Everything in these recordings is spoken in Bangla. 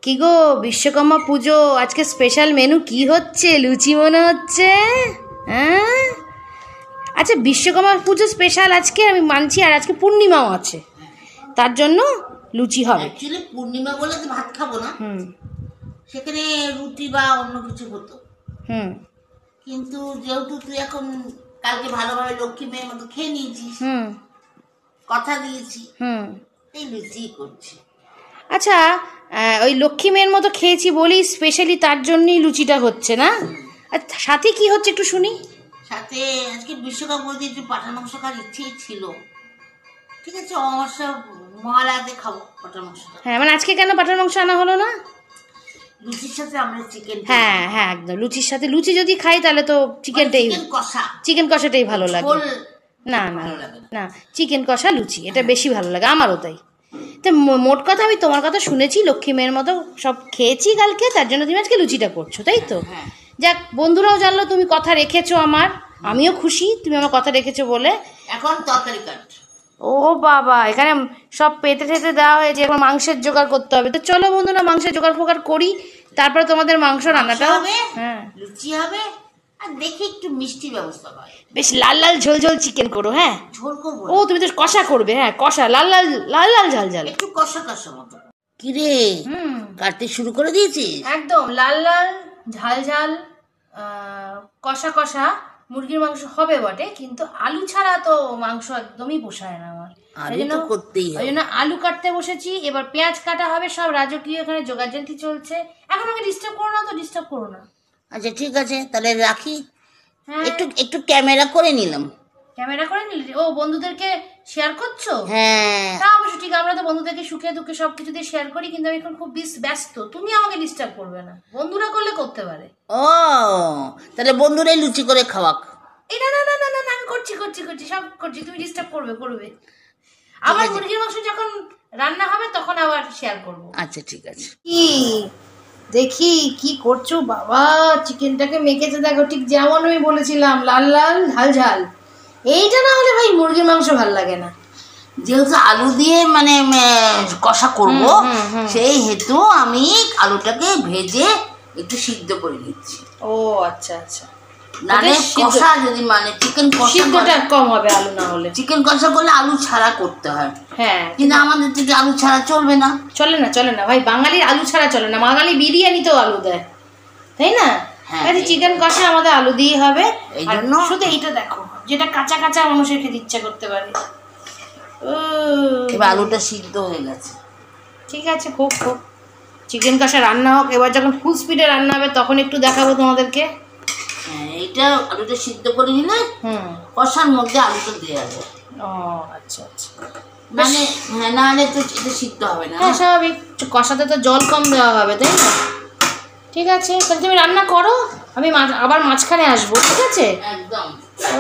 কি গো, বিশ্বকর্মা পুজো আজকে স্পেশাল মেনু কি হচ্ছে? লুচি মনে হচ্ছে। হ্যাঁ, আচ্ছা, বিশ্বকর্মা পুজো স্পেশাল আজকে আমি মানছি, আর আজকে পূর্ণিমাও আছে, তার জন্য লুচি হবে। অ্যাকচুয়ালি পূর্ণিমা বলে তো ভাত খাবো না, সেখানে রুটি বা অন্য কিছু হতো। কিন্তু যেহেতু তুই এখন কালকে ভালোভাবে লক্ষ্মী মেয়ের মতো খেয়ে নিয়েছিস, কথা দিয়েছি, এই লুচি করছি। আচ্ছা, ওই লক্ষ্মী মেয়ের মতো খেয়েছি বলেই স্পেশালি তার জন্যই লুচিটা হচ্ছে না? আর সাথে কি হচ্ছে একটু শুনি। সাথে আজকে বিশ্বকর্মা পুজোতে একটু পাঠান মাংস খাওয়ার ইচ্ছেই ছিল। ঠিক আছে, অমাবস্যা মহালয়াতে খাবো পাঠান মাংস। হ্যাঁ, মানে আজকে কেন পাঠান মাংস আনা হলো না? লুচির সাথে আমরা চিকেন। হ্যাঁ হ্যাঁ, একদম লুচির সাথে। লুচি যদি খাই তাহলে তো চিকেনটাই, চিকেন কষাটাই ভালো লাগে। না না না, চিকেন কষা লুচি এটা বেশি ভালো লাগে, আমারও তাই। তো মোট কথা আমি তোমার কথা শুনেছি, লক্ষ্মী মেয়ের মতো সব খেয়েছি কালকে, তার জন্য তুমি আজকে লুচিটা করছো, তাই তো? যাক, বন্ধুরাও জানলো তুমি কথা রেখেছো আমার, আমিও খুশি তুমি আমার কথা রেখেছো বলে। এখন তরকারি কাট। ও বাবা, এখানে সব পেতে ঠেতে দেওয়া হয়েছে, এখন মাংসের জোগাড় করতে হবে। তো চলো বন্ধুরা, মাংসের জোগাড় ফোগাড় করি, তারপরে তোমাদের মাংস রান্নাটা হবে। হ্যাঁ, লুচি হবে, আর দেখি একটু মিষ্টি ব্যবস্থা হয়। বেশ লাল লাল ঝোল ঝোল চিকেন করো। হ্যাঁ, ঝোল করবো। ও তুমি তো কষা করবে? হ্যাঁ, কষা, লাল লাল লাল লাল ঝাল ঝাল, একটু কষা কষা মতো। কিরে, কাটতে শুরু করে দিয়েছিস? একদম লাল লাল ঝাল ঝাল কষা কষা মুরগির মাংস হবে বটে, কিন্তু আলু ছাড়া তো মাংস একদমই পোষায় না আমার। ওই জন্য আলু কাটতে বসেছি, এবার পেঁয়াজ কাটা হবে, সব রাজকীয় এখানে জোগাড়যন্ত্রী চলছে। এখন আমাকে ডিস্টার্ব করো না তো, ডিস্টার্ব করো না। আচ্ছা ঠিক আছে, তাহলে রাখি। একটু ক্যামেরা করে নিলাম। ক্যামেরা করে নিলে? ও, বন্ধুদেরকে শেয়ার করছো? হ্যাঁ, তা অবশ্য ঠিক, আমরা তো বন্ধুদেরকে সুখে দুঃখে সবকিছু দিয়ে শেয়ার করি, কিন্তু আমি এখন খুব ব্যস্ত, তুমি আমাকে ডিস্টার্ব করবে না। বন্ধুরা করলে করতে পারে। ও, তাহলে বন্ধুরাই লুচি করে খাওয়াক। এই না না না না না, আমি করছি করছি করছি সব করছি, তুমি ডিস্টার্ব করবে। আবার মুরগির মাংস যখন রান্না হবে তখন আবার শেয়ার করবো। আচ্ছা ঠিক আছে। কি দেখি কি করছো বাবা, চিকেনটাকে মেখেছে দেখো, ঠিক যেমন আমি বলেছিলাম, লাল লাল ঝাল ঝাল। এইটা না হলে ভাই মুরগির মাংস ভাল লাগে না। যেহেতু আলু দিয়ে মানে কষা করব, সেই হেতু আমি আলুটাকে ভেজে একটু সিদ্ধ করে নিচ্ছি। ও আচ্ছা আচ্ছা, মানে কষা যদি মানে চিকেন সিদ্ধটা কম হবে আলু না হলে। চিকেন কষা করলে আলু ছাড়া করতে হয়। হ্যাঁ, কিন্তু আমাদের থেকে আলু ছাড়া চলবে না। চলে না চলে না ভাই, বাঙালির আলু ছাড়া চলে না। বাঙালি বিরিয়ানিতেও আলু দেয়, তাই না? চিকেন কষা আমাদের আলু দিয়ে হবে। এই জন্য শুধু এইটা দেখো, যেটা কাঁচা কাঁচা মানুষের খেতে ইচ্ছা করতে পারে। এবার আলুটা সিদ্ধ হয়ে গেছে, ঠিক আছে, খুব খুব চিকেন কষা রান্না হোক। এবার যখন ফুল স্পিডে রান্না হবে তখন একটু দেখাবো তোমাদেরকে। হ্যাঁ, এইটা আলুটা সিদ্ধ করে নিলে কষার মধ্যে আলুটা দিয়ে যাবে। ও আচ্ছা আচ্ছা, মানে হ্যাঁ, না হলে তো এটা সিদ্ধ হবে না। হ্যাঁ স্বাভাবিক, কষাতে তো জল কম দেওয়া হবে, তাই না? ঠিক আছে, তাহলে তুমি রান্না করো, আমি আবার মাঝখানে আসবো, ঠিক আছে? একদম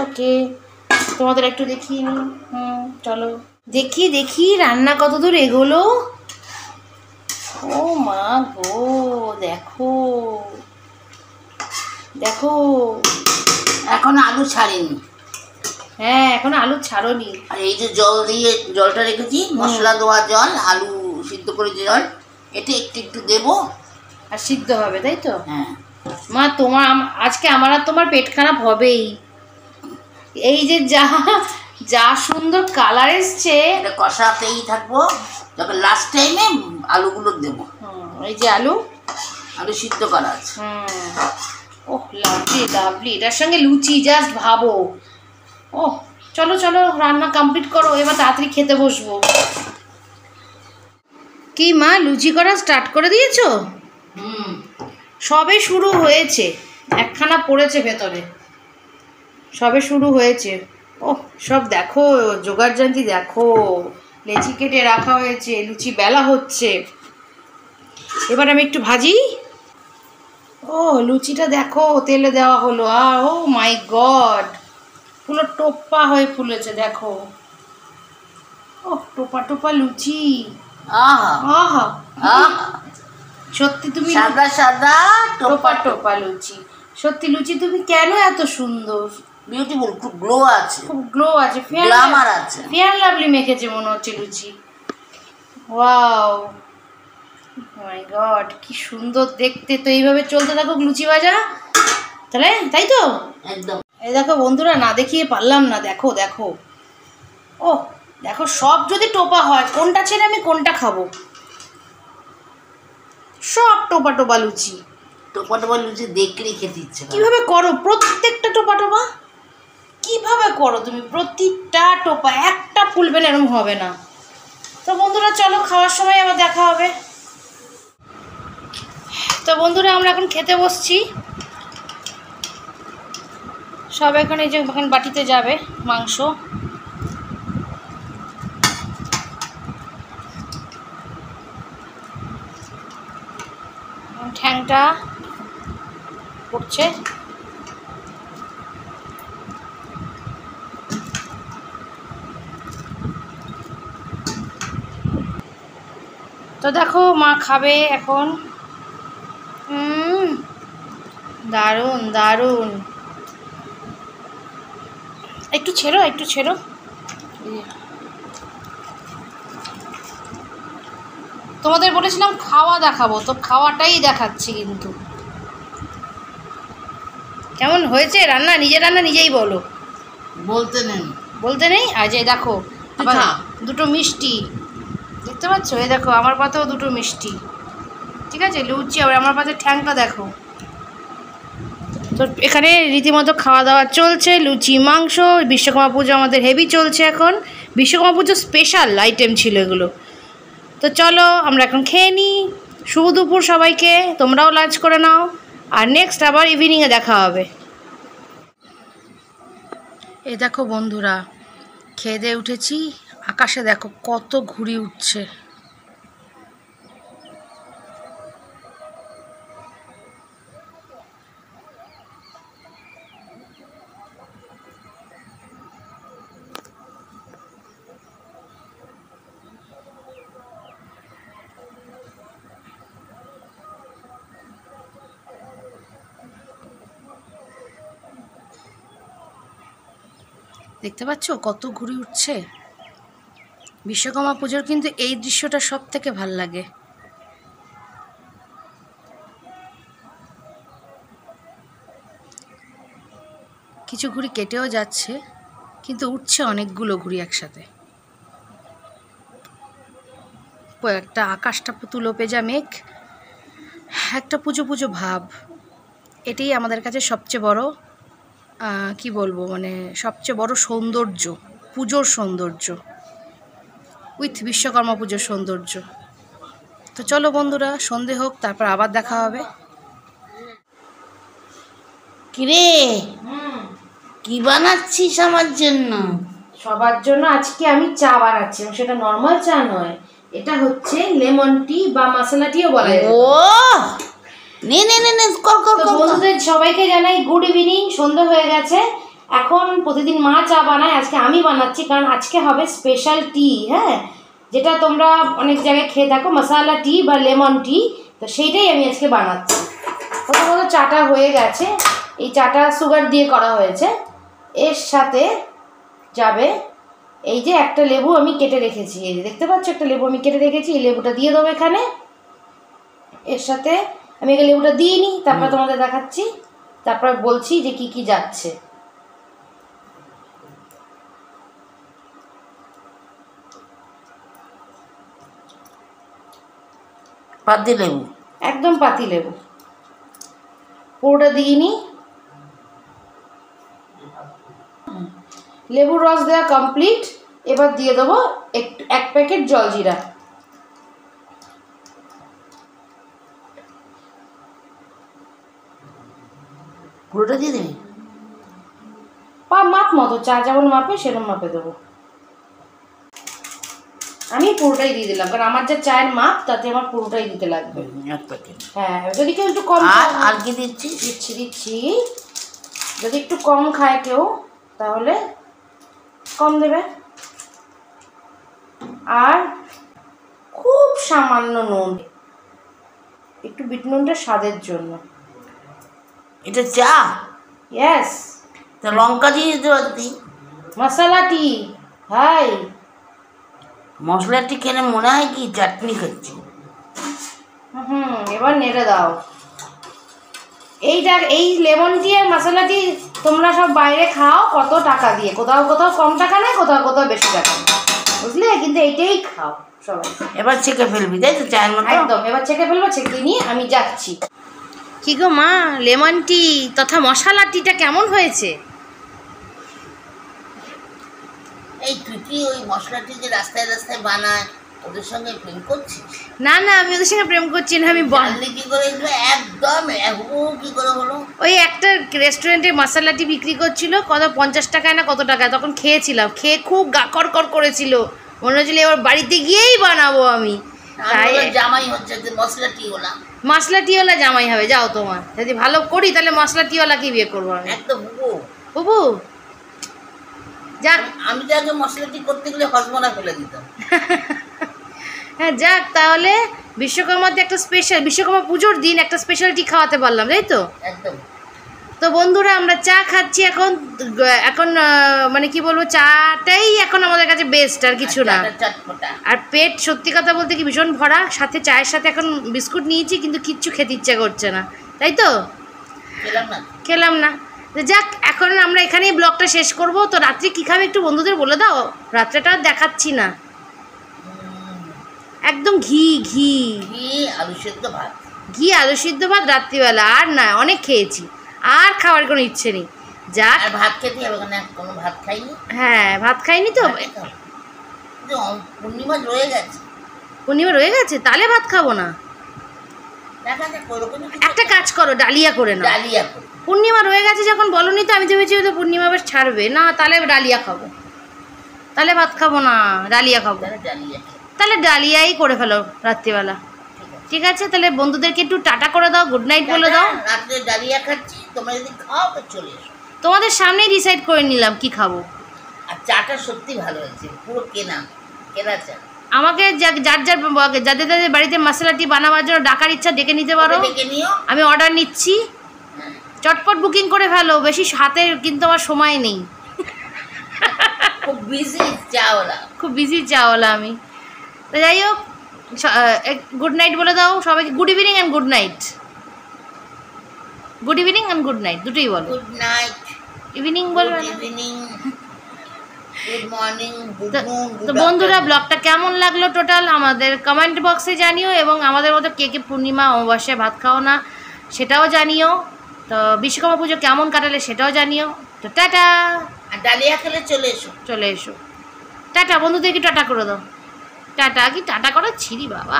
ওকে, তোমাদের একটু দেখিয়ে নি। চলো দেখি দেখি রান্না কতদূর এগোলো। ও মা গো, দেখো দেখো, এখন আলু ছাড়িনি। হ্যাঁ, এখন আলু ছাড়োনি। আর এই যে জল দিয়ে জলটা রেখেছি, মশলা দেওয়া জল, আলু সিদ্ধ করে যে জল, এটা একটু একটু দেবো আর সিদ্ধ হবে, তাই তো? হ্যাঁ মা, তোমার আজকে আমার আর তোমার পেট খারাপ হবেই। এই যে যা যা সুন্দর কালার এসছে, এটা কষাতেই থাকবো যখন লাস্ট টাইমে আলুগুলো দেবো। এই যে আলু সিদ্ধ করা আছে। ওহ, লাভলি লাভলি, এটার সঙ্গে লুচি, জাস্ট ভাবো। ও চলো চলো, রান্না কমপ্লিট করো, এবার তাড়াতাড়ি খেতে বসবো। কি মা, লুচি করা স্টার্ট করে দিয়েছো? সবে শুরু হয়েছে, একখানা পড়েছে ভেতরে, সবে শুরু হয়েছে। ওহ, সব দেখো জোগাড়যন্ত্রী দেখো, লেচি কেটে রাখা হয়েছে, লুচি বেলা হচ্ছে। এবার আমি একটু ভাজি। ও, লুচিটা দেখো তেলে দেওয়া হলো, আর ও মাই গড, পুরো টোপা হয়ে ফুলেছে দেখো। ও, টোপা টোপা লুচি, আহা আহা, সত্যি তুমি সাদা সাদা টোপা টোপা লুচি। সত্যি লুচি তুমি কেন এত সুন্দর, বিউটিফুল, খুব গ্লো আছে, খুব গ্লো আছে, গ্ল্যামার আছে, ফেয়ার লাভলি মেখেছে মনে হচ্ছে লুচি। ওয়াও, মাই গড, কি সুন্দর দেখতে। তো এইভাবে চলতে থাকুক লুচি ভাজা, তাহলে তাই তো একদম। এই দেখো বন্ধুরা, না দেখিয়ে পারলাম না। দেখো দেখো, ও দেখো, সব যদি টোপা হয় কোনটা ছেড়ে আমি কোনটা খাবো? সব টোপা টোপা লুচি। টোপা টোপা লুচি দেখলেই খেতে ইচ্ছে করে। কিভাবে করো প্রত্যেকটা টোপা টোপা? কিভাবে করো তুমি প্রতিটা টোপা? একটা ফুলবে না, এরকম হবে না। তো বন্ধুরা চলো, খাওয়ার সময় আবার দেখা হবে। তো বন্ধুরা আমরা এখন খেতে বসছি। সব এখন এই যে এখন বাটিতে যাবে মাংস। ঠ্যাংটা পড়ছে। তো দেখো মা খাবে এখন। দারুণ দারুণ। একটু ছেড়ো, একটু ছেড়ো। তোমাদের বলেছিলাম খাওয়া দেখাবো, তো খাওয়াটাই দেখাচ্ছি। কিন্তু কেমন হয়েছে রান্না? নিজের রান্না নিজেই বলো। বলতে নেই, বলতে নেই। আর যে দেখো আবার দুটো মিষ্টি দেখতে পাচ্ছ, এই দেখো আমার পাতেও দুটো মিষ্টি। ঠিক আছে, লুচি। আবার আমার পাতে ঠ্যাংটা দেখো। তো এখানে রীতিমতো খাওয়া দাওয়া চলছে, লুচি মাংস। বিশ্বকর্মা পুজো আমাদের হেভি চলছে এখন। বিশ্বকর্মা পুজো স্পেশাল আইটেম ছিল এগুলো। তো চলো আমরা এখন খেয়ে নিই। শুভ দুপুর সবাইকে, তোমরাও লাঞ্চ করে নাও। আর নেক্সট আবার ইভিনিংয়ে দেখা হবে। এই দেখো বন্ধুরা, খেয়ে দিয়ে উঠেছি। আকাশে দেখো কত ঘুড়ি উঠছে। দেখতে পাচ্ছ কত ঘুড়ি উঠছে? বিশ্বকর্মা পুজোর কিন্তু এই দৃশ্যটা সব থেকে ভাল লাগে। কিছু ঘুড়ি কেটেও যাচ্ছে, কিন্তু উঠছে অনেকগুলো ঘুড়ি একসাথে। একটা আকাশটা তুলো পেজা মেঘ, একটা পুজো পুজো ভাব। এটাই আমাদের কাছে সবচেয়ে বড় কি বলবো, মানে সবচেয়ে বড় সৌন্দর্য, পুজোর সৌন্দর্য উইথ বিশ্বকর্মা পুজোর সৌন্দর্য। তো চলো বন্ধুরা, সন্ধে হোক, তারপর আবার দেখা হবে। কিরে কি বানাচ্ছিস আমার জন্য? সবার জন্য আজকে আমি চা বানাচ্ছি, সেটা নর্মাল চা নয়, এটা হচ্ছে লেমন টি বা মশলা টিও বলা যায়। ও নে নে নে নে, কর কর কর। বন্ধুদের সবাইকে জানাই গুড ইভিনিং। সন্ধ্যা হয়ে গেছে এখন। প্রতিদিন মা চা বানায়, আজকে আমি বানাচ্ছি, কারণ আজকে হবে স্পেশাল টি। হ্যাঁ, যেটা তোমরা অনেক জায়গায় খেয়ে থাকো, মশালা টি বা লেমন টি। তো সেইটাই আমি আজকে বানাচ্ছি। প্রথমত চাটা হয়ে গেছে। এই চাটা সুগার দিয়ে করা হয়েছে। এর সাথে যাবে এই যে একটা লেবু আমি কেটে রেখেছি, এই যে দেখতে পাচ্ছ একটা লেবু আমি কেটে রেখেছি, এই লেবুটা দিয়ে দেবো এখানে। এর সাথে আমি এই লেবুটা দিয়ে নিই, তারপর তোমাদের দেখাচ্ছি, তারপর বলছি যে কি কি যাচ্ছে। পাতি লেবু, একদম পাতি লেবু পুরোটা দিয়ে নিই। লেবুর রস দেওয়া কমপ্লিট। এবার দিয়ে দেবো একটু 1 প্যাকেট জলজিরা। পুরোটা দিয়ে দেবে? মাপ মতো, চা যেমন মাপে সেরকম মাপে দেবো। আমি পুরোটাই দিয়ে দিলাম, কারণ আমার যা চায়ের মাপ তাতে আমার পুরোটাই দিতে লাগবে। 1 প্যাকেট। হ্যাঁ, যদি কেউ একটু কম আর কি দিচ্ছি? দিচ্ছি যদি একটু কম খায় কেউ, তাহলে কম দেবে। আর খুব সামান্য নুন, একটু বিট নুনটা স্বাদের জন্য। এটা চা? ইয়েস। তা লঙ্কা দিয়ে দিতে পারতি। মশলা টি। হাই, মশলাটি খেলে মনে হয় কি চাটনি খাচ্ছি। এবার নেড়ে দাও। এই লেমন টি আর মশলা টি তোমরা সব বাইরে খাও কত টাকা দিয়ে, কোথাও কোথাও কম টাকা নেয়, কোথাও কোথাও বেশি টাকা নেয়, বুঝলে? কিন্তু এইটাই খাও সবাই। এবার ছেঁকে ফেলবি, তাই তো? চায়ের মতো একদম, এবার ছেঁকে ফেলবো, ছেঁকে নিয়ে আমি যাচ্ছি। কি গো মা, লেমন টি তথা মশলা টিটা কেমন হয়েছে? এই তুই কি ওই মশলাটি যে রাস্তায় রাস্তায় বানায় ওদের সঙ্গে প্রেম করছিস? না না, আমি ওদের সঙ্গে প্রেম করছি না। আমি জানলি কি করে এগুলো? একদম কি করে হলো? ওই একটা রেস্টুরেন্টে মশলাটি বিক্রি করছিল, কত 50 টাকায় না কত টাকায়, তখন খেয়েছিলাম, খেয়ে খুব গাকর করেছিল, মনে হচ্ছিল এবার বাড়িতে গিয়েই বানাবো আমি। তাই জামাই হচ্ছে মশলা টিওলা। মশলা টিওলা জামাই হবে, যাও তোমার যদি ভালো করি তাহলে মশলা টিওলাকে বিয়ে করবো আমি। একদম বুবু যাক, আমি তো আগে মশলা টি করতে গেলে হজমলা ফেলে দিতাম। হ্যাঁ যাক, তাহলে বিশ্বকর্মাতে একটা স্পেশাল, বিশ্বকর্মা পুজোর দিন একটা স্পেশালিটি খাওয়াতে পারলাম, তাই তো? একদম। তো বন্ধুরা, আমরা চা খাচ্ছি এখন। এখন মানে কি বলবো, চাটাই এখন আমাদের কাছে বেস্ট, আর কিছু না। আর পেট সত্যি কথা বলতে কি ভীষণ ভরা, সাথে চায়ের সাথে এখন বিস্কুট নিয়েছি, কিন্তু কিচ্ছু খেতে ইচ্ছা করছে না, তাই তো? খেলাম না। যাক, এখন আমরা এখানেই ব্লগটা শেষ করব। তো রাত্রি কী খাবে একটু বন্ধুদের বলে দাও, রাত্রেটা দেখাচ্ছি না। একদম ঘি আলু সিদ্ধ ভাত, ঘি আলু সিদ্ধ ভাত রাত্রিবেলা, আর না, অনেক খেয়েছি, আর খাওয়ার কোনো ইচ্ছে নেই। যাক, ভাত খেতে হবে, কোনো ভাত খাইনি। হ্যাঁ, ভাত খাইনি তো, পূর্ণিমা রয়ে গেছে। পূর্ণিমা রয়ে গেছে, তাহলে ভাত খাবো না। একটা কাজ করো, ডালিয়া করে নাও। পূর্ণিমা রয়ে গেছে যখন বলনি তো, আমি তো ভেবেছি তো পূর্ণিমা বেশ ছাড়বে না, তাহলে ডালিয়া খাবো, তাহলে ভাত খাবো না, ডালিয়া খাবো। তাহলে ডালিয়াই করে ফেলো রাত্রিবেলা, ঠিক আছে? তাহলে বন্ধুদেরকে একটু টাটা করে দাও, গুড নাইট বলে দাও। রাত্রে ডালিয়া খাচ্ছি, তোমরা যদি খাও তো চলে এসো। তোমাদের সামনেই ডিসাইড করে নিলাম কি খাবো। আর চাটা সত্যি ভালো হয়েছে, পুরো কেনা চা। আমাকে যাদের বাড়িতে মশলাটি বানাবার জন্য ডাকার ইচ্ছা ডেকে নিতে পারো, আমি অর্ডার নিচ্ছি। চটপট বুকিং করে ফেলো, বেশি হাতে কিন্তু আমার সময় নেই, খুব বিজি চাওয়ালা আমি। তো যাই হোক, গুড নাইট বলে দাও সবাইকে। Good evening and good night. Good evening and good night দুটোই বলো। গুড নাইট, ইভিনিং বলবে না? গুড মর্নিং, তো বন্ধুরা, ব্লগটা কেমন লাগলো টোটাল আমাদের কমেন্ট বক্সে জানিও, এবং আমাদের মতো কে কে পূর্ণিমা অমাবস্যায় ভাত খাও না সেটাও জানিও। তো বিশ্বকর্মা পুজো কেমন কাটালে সেটাও জানিও। তো টাটা। আর ডালিয়া খেলে চলে এসো। টাটা, বন্ধুদেরকে টাটা করে দাও। টাটা, কি টাটা করা ছিরি বাবা।